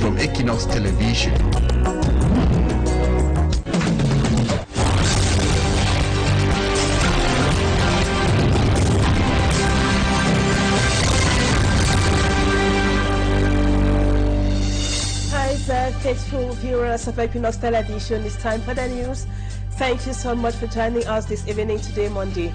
from Equinoxe Television. Faithful viewers of Equinoxe Television, it's time for the news. Thank you so much for joining us this evening today, Monday.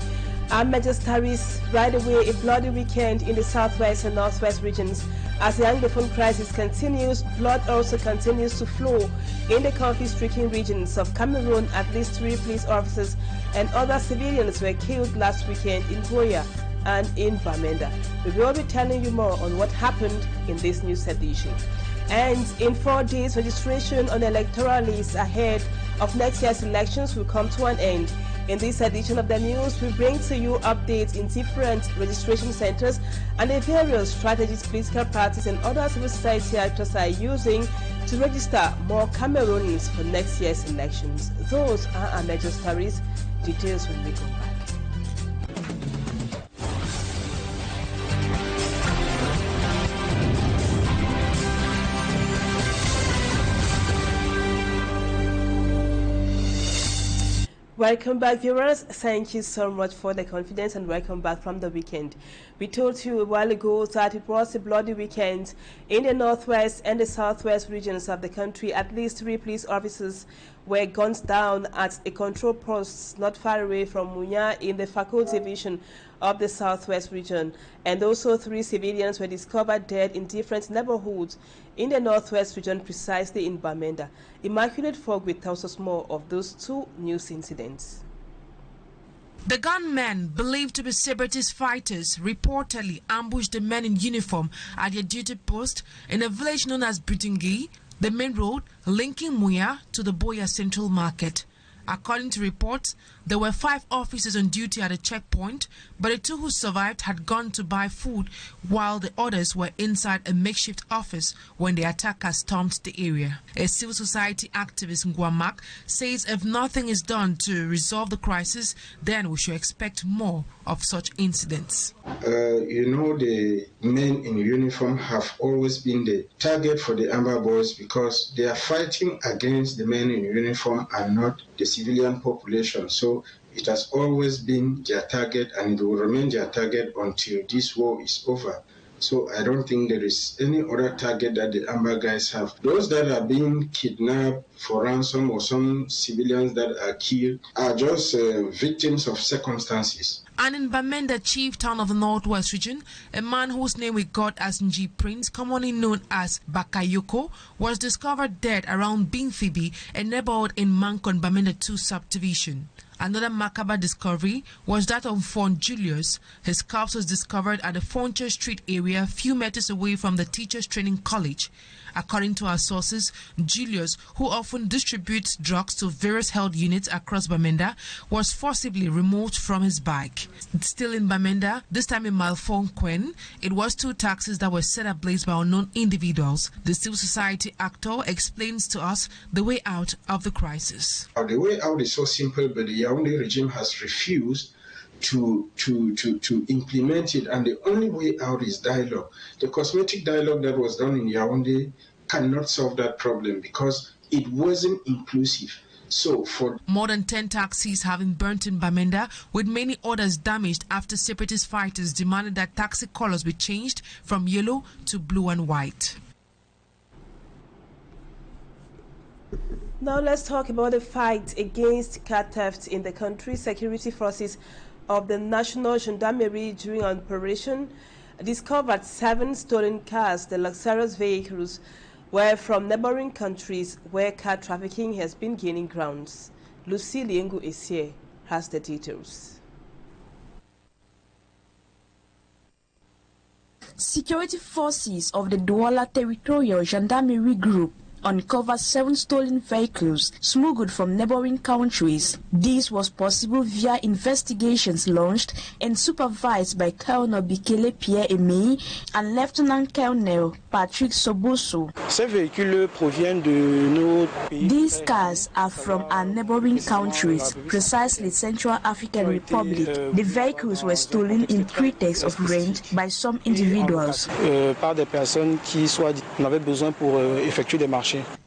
Our major stories: right away, a bloody weekend in the southwest and northwest regions. As the Anglophone crisis continues, blood also continues to flow in the conflict-stricken regions of Cameroon. At least 3 police officers and other civilians were killed last weekend in Goya and in Bamenda. We will be telling you more on what happened in this news edition. And in 4 days, registration on the electoral list ahead of next year's elections will come to an end. In this edition of the news, we bring to you updates in different registration centers and the various strategies political parties and other civil society actors are using to register more Cameroonians for next year's elections. Those are our major stories. Details when we come back. Welcome back, viewers. Thank you so much for the confidence and welcome back from the weekend. We told you a while ago that it was a bloody weekend in the northwest and the southwest regions of the country. At least 3 police officers were gunned down at a control post not far away from Munya in the Fakol division of the southwest region. And also 3 civilians were discovered dead in different neighborhoods in the northwest region, precisely in Bamenda. Immaculate Fogg tells us more of those 2 news incidents. The gunmen, believed to be separatist fighters, reportedly ambushed the men in uniform at their duty post in a village known as Butingi, the main road linking Muya to the Boya Central Market. According to reports, there were 5 officers on duty at a checkpoint, but the 2 who survived had gone to buy food while the others were inside a makeshift office when the attackers stormed the area. A civil society activist, Ngwamak, says if nothing is done to resolve the crisis, then we should expect more of such incidents. The men in uniform have always been the target for the Amber Boys because they are fighting against the men in uniform and not the civilian population. So it has always been their target and it will remain their target until this war is over. So I don't think there is any other target that the Amber guys have. Those that are being kidnapped for ransom or some civilians that are killed are just victims of circumstances. And in Bamenda, chief town of the northwest region, a man whose name we got as Nji Prince, commonly known as Bakayoko, was discovered dead around Bingfibi, a neighborhood in Mankon, Bamenda 2 subdivision. Another macabre discovery was that of Fon Julius. His corpse was discovered at the Foncher Street area, a few meters away from the Teachers Training College. According to our sources, Julius, who often distributes drugs to various health units across Bamenda, was forcibly removed from his bike. Still in Bamenda, this time in Malfonquen, it was 2 taxis that were set ablaze by unknown individuals. The civil society actor explains to us the way out of the crisis. The way out is so simple, but the Yaoundé regime has refused to implement it, and the only way out is dialogue. The cosmetic dialogue that was done in Yaoundé cannot solve that problem because it wasn't inclusive. So for more than 10 taxis have been burnt in Bamenda, with many others damaged after separatist fighters demanded that taxi colors be changed from yellow to blue and white. Now let's talk about the fight against car theft in the country. Security forces of the National Gendarmerie during operation discovered 7 stolen cars. The luxurious vehicles were from neighboring countries where car trafficking has been gaining grounds. Lucy Liengu Esie has the details. Security forces of the Douala Territorial Gendarmerie Group uncovered 7 stolen vehicles smuggled from neighboring countries. This was possible via investigations launched and supervised by Colonel Bikele Pierre-Aimé and Lieutenant Colonel Patrick Soboso. These cars are from our neighboring countries, precisely Central African Republic. The vehicles were stolen in pretext of rent by some individuals.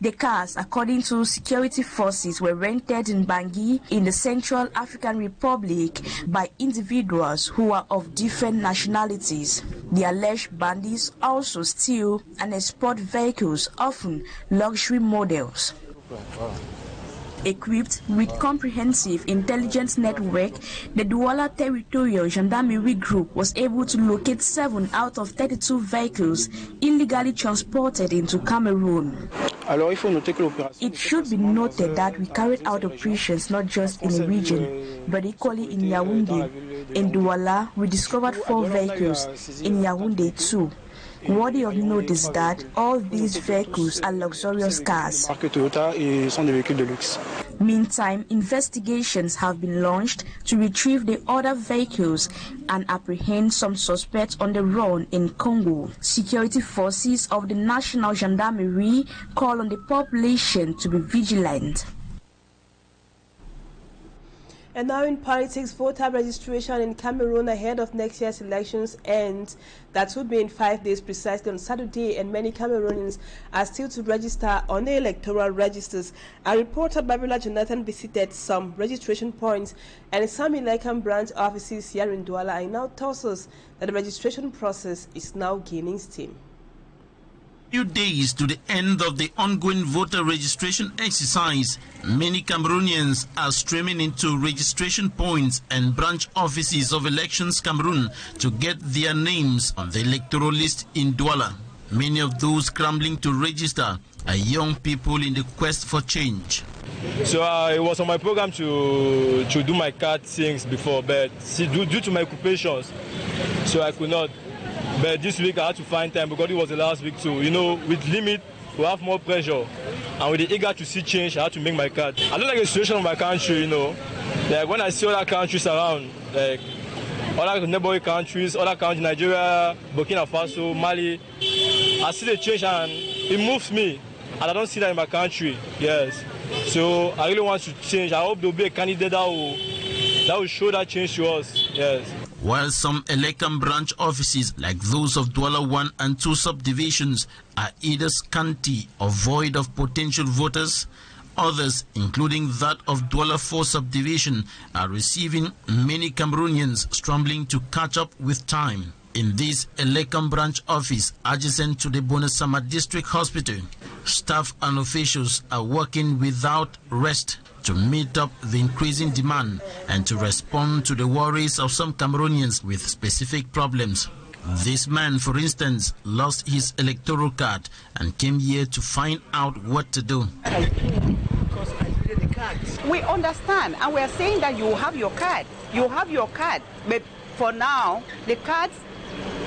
The cars, according to security forces, were rented in Bangui in the Central African Republic by individuals who are of different nationalities. The alleged bandits also steal and export vehicles, often luxury models. Equipped with comprehensive intelligence network, the Douala Territorial Gendarmerie Group was able to locate 7 out of 32 vehicles illegally transported into Cameroon. It should be noted that we carried out operations not just in the region, but equally in Yaoundé. In Douala, we discovered 4 vehicles, in Yaoundé too. Worthy of note is that all these vehicles are luxurious cars. Meantime, investigations have been launched to retrieve the other vehicles and apprehend some suspects on the run in Congo. Security forces of the National Gendarmerie call on the population to be vigilant. And now in politics, voter registration in Cameroon ahead of next year's elections ends. That will be in 5 days precisely on Saturday, and many Cameroonians are still to register on the electoral registers. Our reporter Babila Jonathan visited some registration points and some election branch offices here in Douala and now tells us that the registration process is now gaining steam. Few days to the end of the ongoing voter registration exercise, many Cameroonians are streaming into registration points and branch offices of Elections Cameroon to get their names on the electoral list in Douala. Many of those scrambling to register are young people in the quest for change. So it was on my program to do my card things before, but due to my occupations, so I could not. But this week I had to find time because it was the last week too. You know, with limit, we have more pressure. And with the eager to see change, I had to make my card. I don't like the situation of my country, you know. Like when I see other countries around, like other neighboring countries, Nigeria, Burkina Faso, Mali, I see the change and it moves me. And I don't see that in my country, yes. So I really want to change. I hope there will be a candidate that will show that change to us, yes. While some election branch offices, like those of Douala 1 and 2 subdivisions, are either scanty or void of potential voters, others, including that of Douala 4 subdivision, are receiving many Cameroonians scrambling to catch up with time. In this election branch office adjacent to the Bonasama District Hospital, staff and officials are working without rest to meet up the increasing demand and to respond to the worries of some Cameroonians with specific problems. This man, for instance, lost his electoral card and came here to find out what to do. We understand, and we are saying that you have your card. You have your card, but for now, the cards,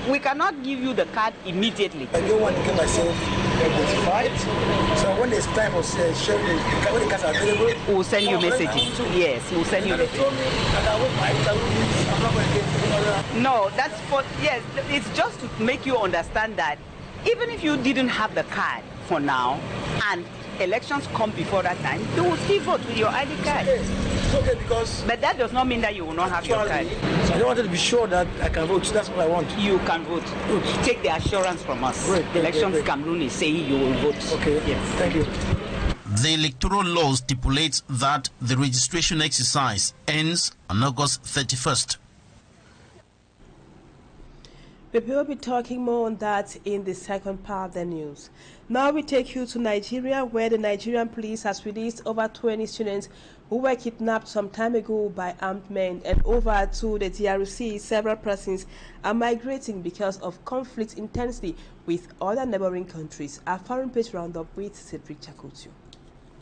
we cannot give you the card immediately. I don't want to get myself identified, so when it's time for sharing, when the cards are available, we'll send you messages. Yes, we'll send you messages. No, that's for, yes, it's just to make you understand that even if you didn't have the card for now, and elections come before that time, you will still vote with your ID card. It's okay because... But that does not mean that you will not have your card. So I wanted to be sure that I can vote. That's what I want. You can vote. Good. Take the assurance from us. Elections Cameroon is saying you will vote. Okay. Yes. Thank you. The electoral law stipulates that the registration exercise ends on August 31st. We will be talking more on that in the second part of the news. Now we take you to Nigeria, where the Nigerian police has released over 20 students who were kidnapped some time ago by armed men, and over to the DRC, several persons are migrating because of conflict intensity with other neighboring countries. Our foreign page roundup with Cedric Chakotio.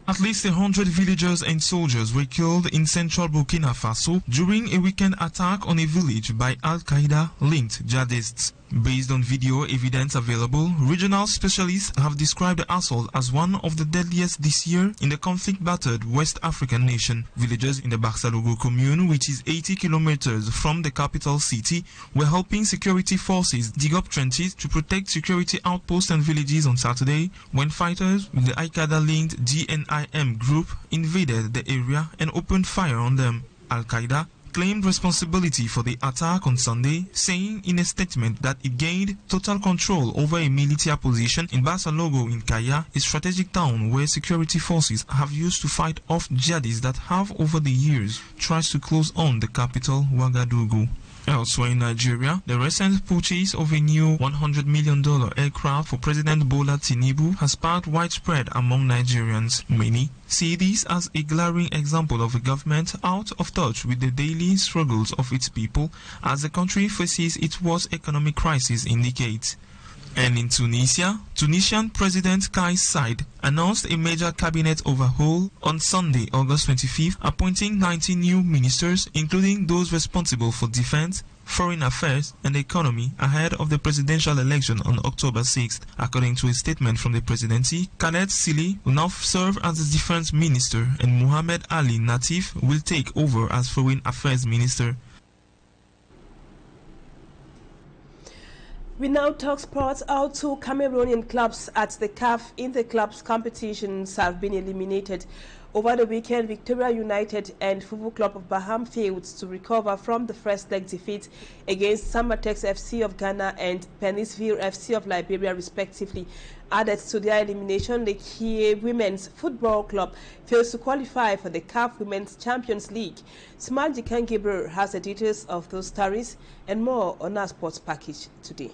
At least 100 villagers and soldiers were killed in central Burkina Faso during a weekend attack on a village by Al-Qaeda-linked jihadists. Based on video evidence available, regional specialists have described the assault as one of the deadliest this year in the conflict-battered West African nation. Villagers in the Barçalogo commune, which is 80 kilometers from the capital city, were helping security forces dig up trenches to protect security outposts and villages on Saturday when fighters with the Al-Qaeda-linked DNIM group invaded the area and opened fire on them. Al-Qaeda claimed responsibility for the attack on Sunday, saying in a statement that it gained total control over a militia position in Barçalogo in Kaya, a strategic town where security forces have used to fight off jihadists that have over the years tried to close on the capital, Ouagadougou. Elsewhere in Nigeria, the recent purchase of a new $100 million aircraft for President Bola Tinubu has sparked widespread among Nigerians. Many see this as a glaring example of a government out of touch with the daily struggles of its people as the country faces its worst economic crisis in decades. And in Tunisia, Tunisian President Kais Saied announced a major cabinet overhaul on Sunday, August 25th, appointing 19 new ministers, including those responsible for defense, foreign affairs and economy ahead of the presidential election on October 6th. According to a statement from the presidency, Khaled Sili will now serve as the defense minister and Mohamed Ali Natif will take over as foreign affairs minister. We now talk sports. Our two Cameroonian clubs at the CAF Interclubs competitions have been eliminated. Over the weekend, Victoria United and Football Club of Baham failed to recover from the first leg defeat against Samatex FC of Ghana and Penisville FC of Liberia, respectively. Added to their elimination, the Kie Women's Football Club fails to qualify for the CAF Women's Champions League. Smajikan Gabriel has the details of those stories and more on our sports package today.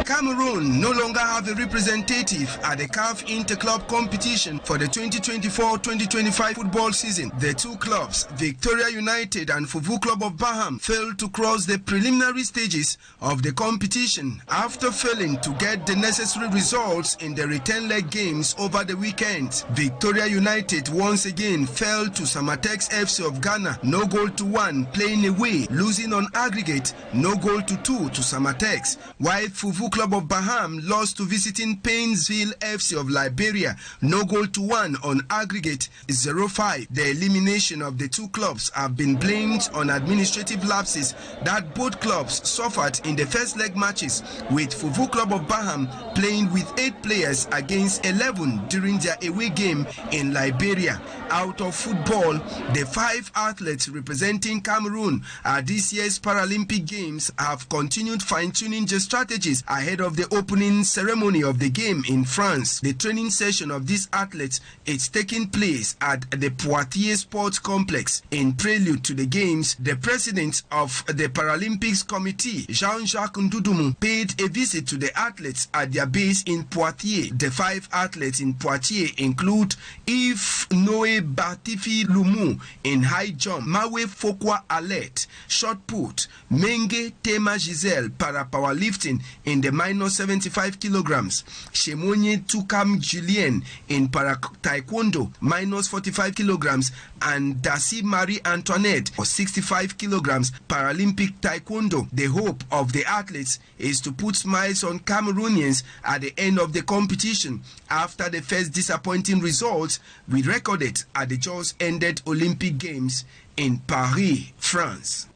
Cameroon no longer have a representative at the CAF Interclub competition for the 2024-2025 football season. The two clubs, Victoria United and Football Club of Baham, failed to cross the preliminary stages of the competition after failing to get the necessary results in the return leg games over the weekend. Victoria United once again fell to Samatex FC of Ghana, no goal to 1, playing away, losing on aggregate, no goal to 2 to Samatex, while Football Club of Baham lost to visiting Painesville FC of Liberia, no goal to 1 on aggregate 0-5. The elimination of the two clubs have been blamed on administrative lapses that both clubs suffered in the first leg matches, with Football Club of Baham playing with 8 players against 11 during their away game in Liberia. Out of football, the 5 athletes representing Cameroon at this year's Paralympic Games have continued fine-tuning their strategies ahead of the opening ceremony of the game in France. The training session of these athletes is taking place at the Poitiers Sports Complex. In prelude to the games, the president of the Paralympics Committee, Jean-Jacques Ndudumu, paid a visit to the athletes at their base in Poitiers. The 5 athletes in Poitiers include Yves Noé Batifi Lumu in high jump, Mawe Fokwa Alet, shot put, Menge Tema Giselle para powerlifting in the minus 75 kilograms, Shemonye Tukam Julien in para taekwondo minus 45 kilograms, and Dasi Marie Antoinette for 65 kilograms Paralympic taekwondo. The hope of the athletes is to put smiles on Cameroonians at the end of the competition after the first disappointing results we recorded at the just ended Olympic Games in Paris, France.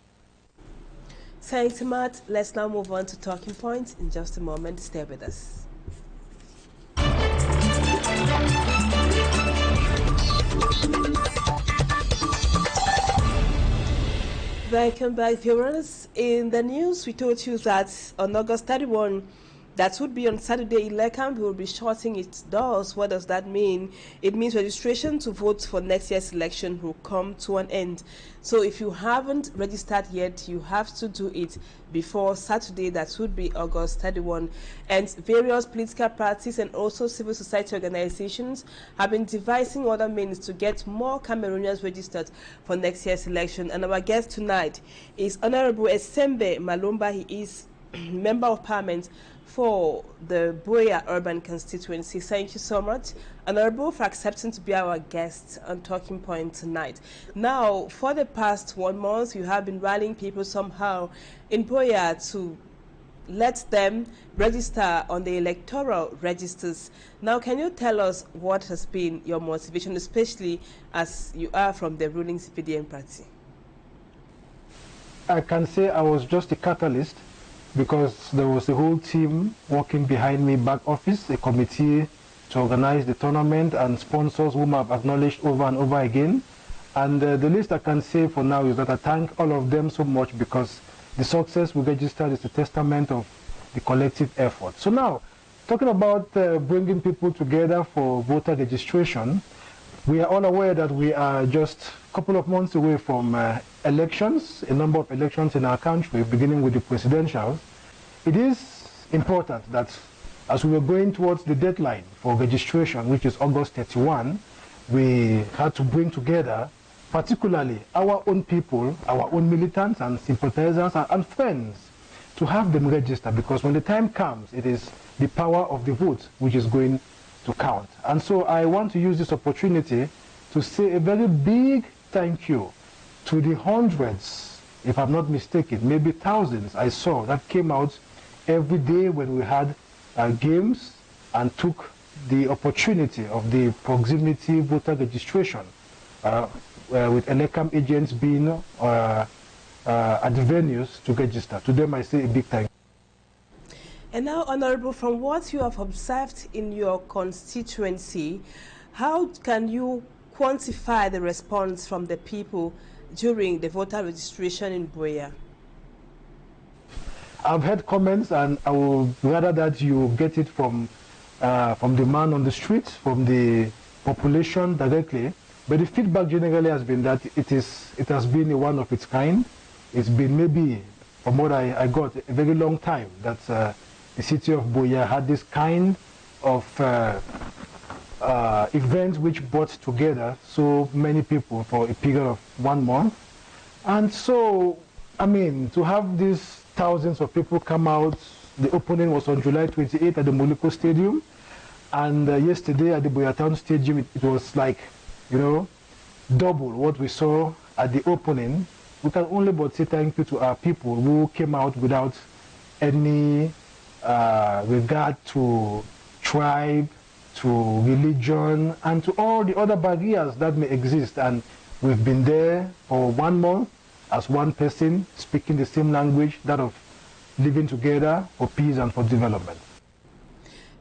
Thanks, Matt. Let's now move on to talking points in just a moment. Stay with us. Welcome back, viewers. In the news, we told you that on August 31, that would be on Saturday, Ilekam will be shutting its doors. What does that mean? It means registration to vote for next year's election will come to an end. So if you haven't registered yet, you have to do it before Saturday, that would be August 31. And various political parties and also civil society organizations have been devising other means to get more Cameroonians registered for next year's election. And our guest tonight is Honorable Esembe Malumba. He is Member of Parliament for the Boya urban constituency. Thank you so much, Honorable, for accepting to be our guest on Talking Point tonight. Now, for the past 1 month, you have been rallying people somehow in Boya to let them register on the electoral registers. Now, can you tell us what has been your motivation, especially as you are from the ruling CPDM party? I can say I was just a catalyst, because there was a whole team working behind me, back office, a committee to organize the tournament, and sponsors whom I've acknowledged over and over again. And the least I can say for now is that I thank all of them so much, because the success we registered is a testament of the collective effort. So now, talking about bringing people together for voter registration, we are all aware that we are just a couple of months away from elections, a number of elections in our country, beginning with the presidential. It is important that as we were going towards the deadline for registration, which is August 31, we had to bring together particularly our own people, our own militants and sympathizers and friends, to have them register, because when the time comes, it is the power of the vote which is going to count. And so I want to use this opportunity to say a very big thank you to the hundreds, if I'm not mistaken, maybe thousands I saw that came out every day when we had games and took the opportunity of the proximity voter registration, with Elecam agents being at the venues to register. To them I say a big thank you. And now, Honorable, from what you have observed in your constituency, how can you quantify the response from the people during the voter registration in Boya? I've heard comments, and I would rather that you get it from the man on the street, from the population directly. But the feedback generally has been that it has been a one of its kind. It's been, maybe, from what I got, a very long time that the city of Boya had this kind of event which brought together so many people for a period of 1 month. And so, I mean, to have these thousands of people come out, the opening was on July 28th at the Moliko Stadium, and yesterday at the Boya Town Stadium, it was like, you know, double what we saw at the opening. We can only but say thank you to our people who came out without any regard to tribe, to religion, and to all the other barriers that may exist. And we've been there for 1 month as one person, speaking the same language, that of living together for peace and for development.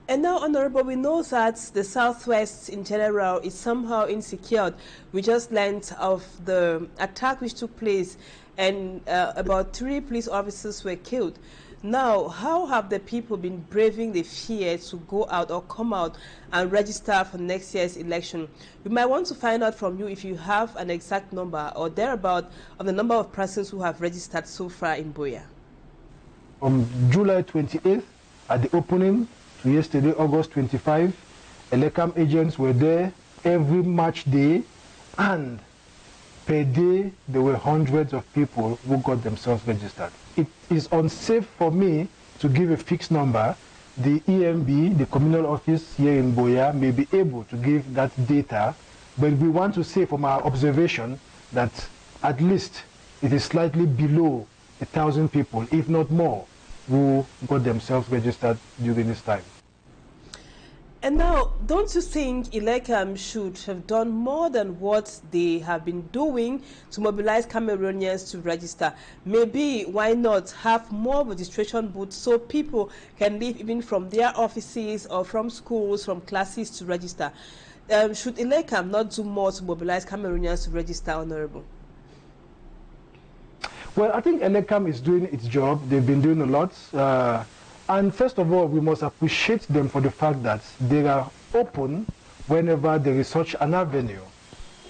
And now, Honorable, we know that the Southwest in general is somehow insecure. We just learned of the attack which took place, and about 3 police officers were killed. Now, how have the people been braving the fear to go out or come out and register for next year's election? We might want to find out from you if you have an exact number or thereabout of the number of persons who have registered so far in Boya. From July 28th at the opening to yesterday, August 25, Elecam agents were there every match day, and per day there were hundreds of people who got themselves registered. It is unsafe for me to give a fixed number. The EMB, the communal office here in Boya, may be able to give that data, but we want to say from our observation that at least it is slightly below 1,000 people, if not more, who got themselves registered during this time. And now, don't you think Elecam should have done more than what they have been doing to mobilize Cameroonians to register? Maybe, why not have more registration booths so people can leave even from their offices or from schools, from classes to register? Should Elecam not do more to mobilize Cameroonians to register, Honorable? Well, I think Elecam is doing its job. They've been doing a lot. And first of all, we must appreciate them for the fact that they are open whenever there is such an avenue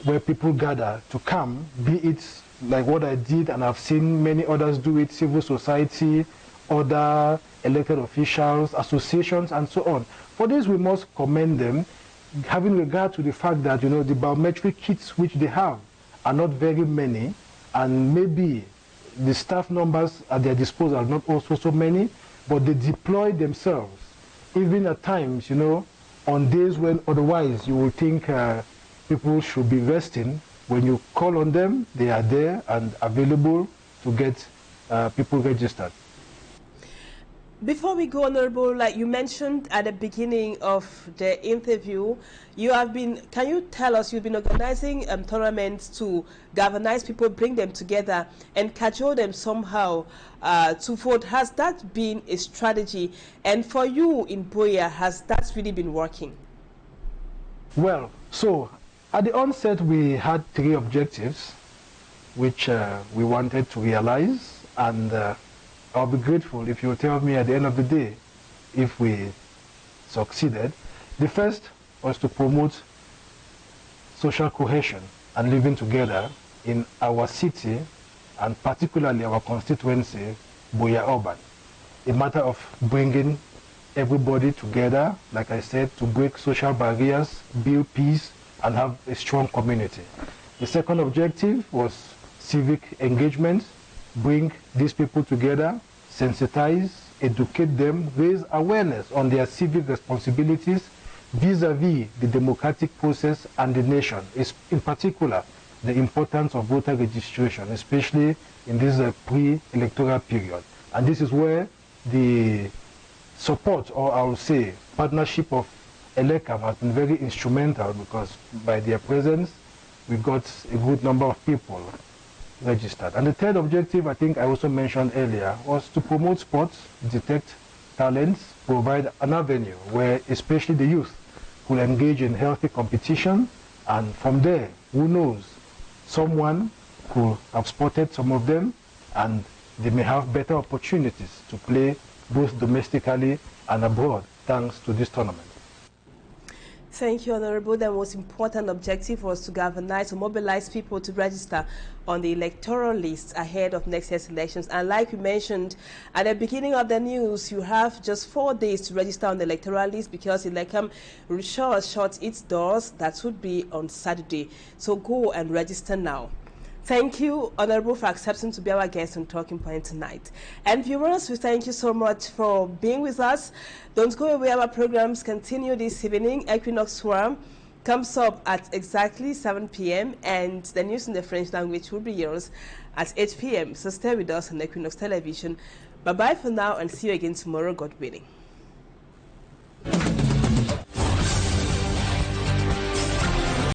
where people gather to come, be it like what I did, and I've seen many others do it, civil society, other elected officials, associations, and so on. For this, we must commend them, having regard to the fact that, you know, the biometric kits which they have are not very many, and maybe the staff numbers at their disposal are not also so many. but they deploy themselves, even at times, you know, on days when otherwise you would think people should be resting. When you call on them, they are there and available to get people registered. Before we go, Honorable, like you mentioned at the beginning of the interview, you have been, can you tell us, you've been organizing tournaments to galvanize people, bring them together and cajole them somehow to vote. Has that been a strategy? And for you in Boya, has that really been working? Well, so at the onset, we had 3 objectives which we wanted to realize, and I'll be grateful if you tell me at the end of the day if we succeeded. The first was to promote social cohesion and living together in our city, and particularly our constituency, Boya Urban. A matter of bringing everybody together, like I said, to break social barriers, build peace, and have a strong community. The second objective was civic engagement. Bring these people together, sensitize, educate them, raise awareness on their civic responsibilities vis-a-vis the democratic process and the nation, in particular the importance of voter registration, especially in this pre-electoral period. And this is where the support, or I would say partnership of ELECAM has been very instrumental, because by their presence we got a good number of people registered. And the third objective, I think I also mentioned earlier, was to promote sports, detect talents, provide an avenue where especially the youth could engage in healthy competition, and from there, who knows, someone could have spotted some of them and they may have better opportunities to play both domestically and abroad thanks to this tournament. Thank you, Honorable. The most important objective was to galvanize or mobilize people to register on the electoral list ahead of next year's elections. And like we mentioned at the beginning of the news, you have just 4 days to register on the electoral list, because ELECAM shut its doors. That would be on Saturday. So go and register now. Thank you, Honorable, for accepting to be our guest on Talking Point tonight. And viewers, we thank you so much for being with us. Don't go away, our programs continue this evening. Equinoxe Forum comes up at exactly 7 p.m. and the news in the French language will be yours at 8 p.m. So stay with us on Equinoxe Television. Bye-bye for now, and see you again tomorrow, God willing.